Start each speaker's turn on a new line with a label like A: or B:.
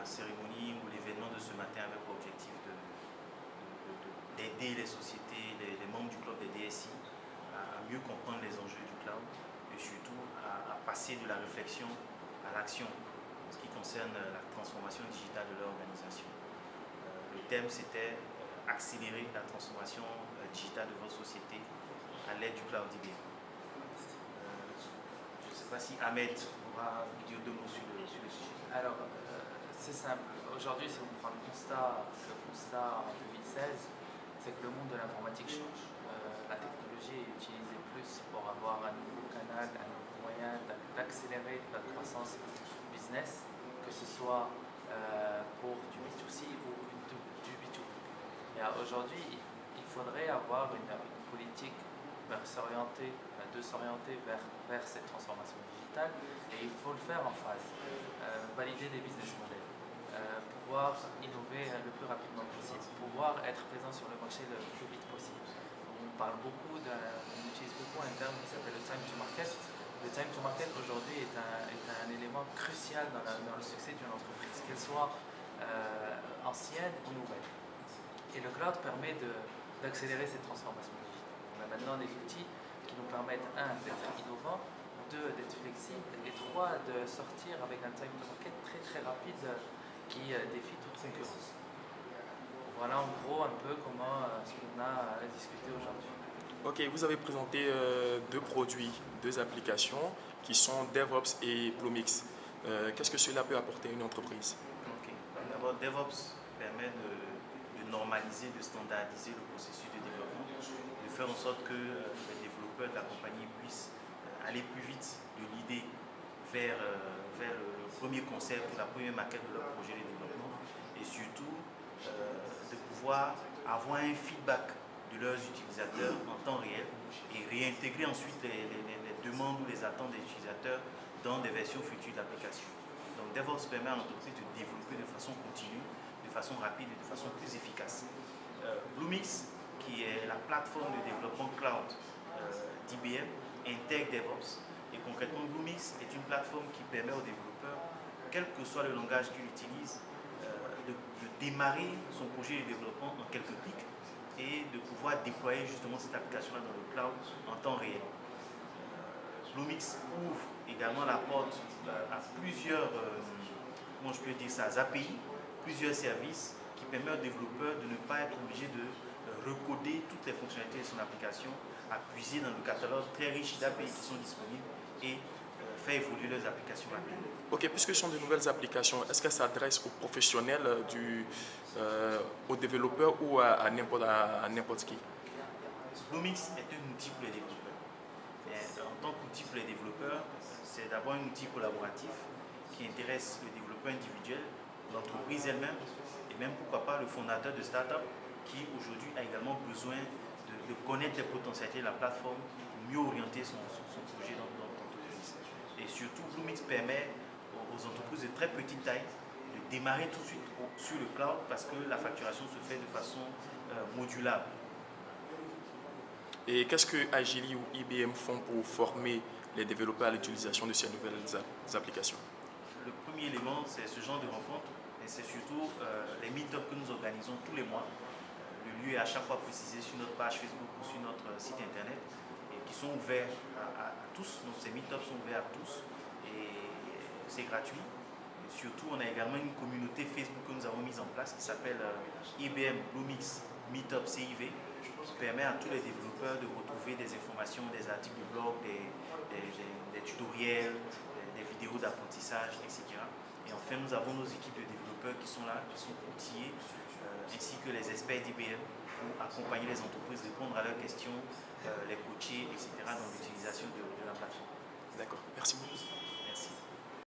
A: la cérémonie ou l'événement de ce matin avec l'objectif d'aider les sociétés, les membres du club des DSI à mieux comprendre les enjeux du cloud et surtout à passer de la réflexion à l'action en ce qui concerne la transformation digitale de leur organisation. Le thème c'était accélérer la transformation digitale de votre société à l'aide du cloud IBM. Je ne sais pas si Ahmed pourra dire deux mots sur le sujet.
B: Alors, c'est simple. Aujourd'hui, si on prend le constat en 2016, c'est que le monde de l'informatique change. La technologie est utilisée plus pour avoir un nouveau canal, un nouveau moyen d'accélérer la croissance business, que ce soit pour du B2C ou du B2B. Et aujourd'hui, il faudrait avoir une politique de s'orienter vers cette transformation digitale, et il faut le faire en phase. Valider des business models, pouvoir innover le plus rapidement possible, pouvoir être présent sur le marché le plus vite possible. On utilise beaucoup un terme qui s'appelle le time to market. Le time to market aujourd'hui est un élément crucial dans le succès d'une entreprise, qu'elle soit ancienne ou nouvelle. Et le cloud permet d'accélérer cette transformation digitale. On a maintenant des outils qui nous permettent, d'être innovants, d'être flexibles, et 3, de sortir avec un time to market très très rapide qui défie toute concurrence. Voilà en gros un peu comment ce qu'on a discuté aujourd'hui.
C: Ok, vous avez présenté deux produits, deux applications qui sont DevOps et Bluemix. Qu'est-ce que cela peut apporter à une entreprise?
A: Ok, d'abord DevOps permet de normaliser, de standardiser le processus de développement, de faire en sorte que les développeurs de la compagnie puissent aller plus vite de l'idée vers le premier concept ou la première maquette de leur projet de développement, et surtout de pouvoir avoir un feedback de leurs utilisateurs en temps réel et réintégrer ensuite les demandes ou les attentes des utilisateurs dans des versions futures d'applications. Donc DevOps permet à l'entreprise de développer de façon continue, de façon rapide et de façon plus efficace. Bluemix, qui est la plateforme de développement cloud d'IBM, intègre DevOps. Et concrètement, Bluemix est une plateforme qui permet aux développeurs, quel que soit le langage qu'il utilise, de démarrer son projet de développement en quelques clics et de pouvoir déployer justement cette application-là dans le cloud en temps réel. Bluemix ouvre également la porte à plusieurs, comment je peux dire ça, API, plusieurs services qui permettent aux développeurs de ne pas être obligés de recoder toutes les fonctionnalités de son application, à puiser dans le catalogue très riche d'API qui sont disponibles et faire évoluer leurs applications rapidement.
C: Ok, puisque ce sont de nouvelles applications, est-ce qu'elles s'adressent aux professionnels, aux développeurs ou à n'importe qui?
A: Bluemix est un outil pour les développeurs. Et en tant qu'outil pour les développeurs, c'est d'abord un outil collaboratif qui intéresse le développeur individuel, l'entreprise elle-même, et même pourquoi pas le fondateur de start-up qui aujourd'hui a également besoin de connaître les potentialités de la plateforme pour mieux orienter son projet dans l'entreprise. Et surtout, Bluemix permet aux entreprises de très petite taille de démarrer tout de suite sur le cloud parce que la facturation se fait de façon modulable.
C: Et qu'est-ce que Agili ou IBM font pour former les développeurs à l'utilisation de ces nouvelles applications?
A: Le premier élément, c'est ce genre de rencontre et c'est surtout les meet-ups que nous organisons tous les mois. Le lieu est à chaque fois précisé sur notre page Facebook ou sur notre site internet et qui sont ouverts à tous. Donc ces meet-ups sont ouverts à tous et c'est gratuit. Et surtout, on a également une communauté Facebook que nous avons mise en place qui s'appelle IBM Bluemix Meetup CIV, qui permet à tous les développeurs de retrouver des informations, des articles de blog, des tutoriels, des vidéos d'apprentissage, etc. Et enfin, nous avons nos équipes de développeurs qui sont là, qui sont outillés, ainsi que les experts d'IBM pour accompagner les entreprises, répondre à leurs questions, les coacher, etc. dans l'utilisation de la plateforme.
C: D'accord, merci beaucoup.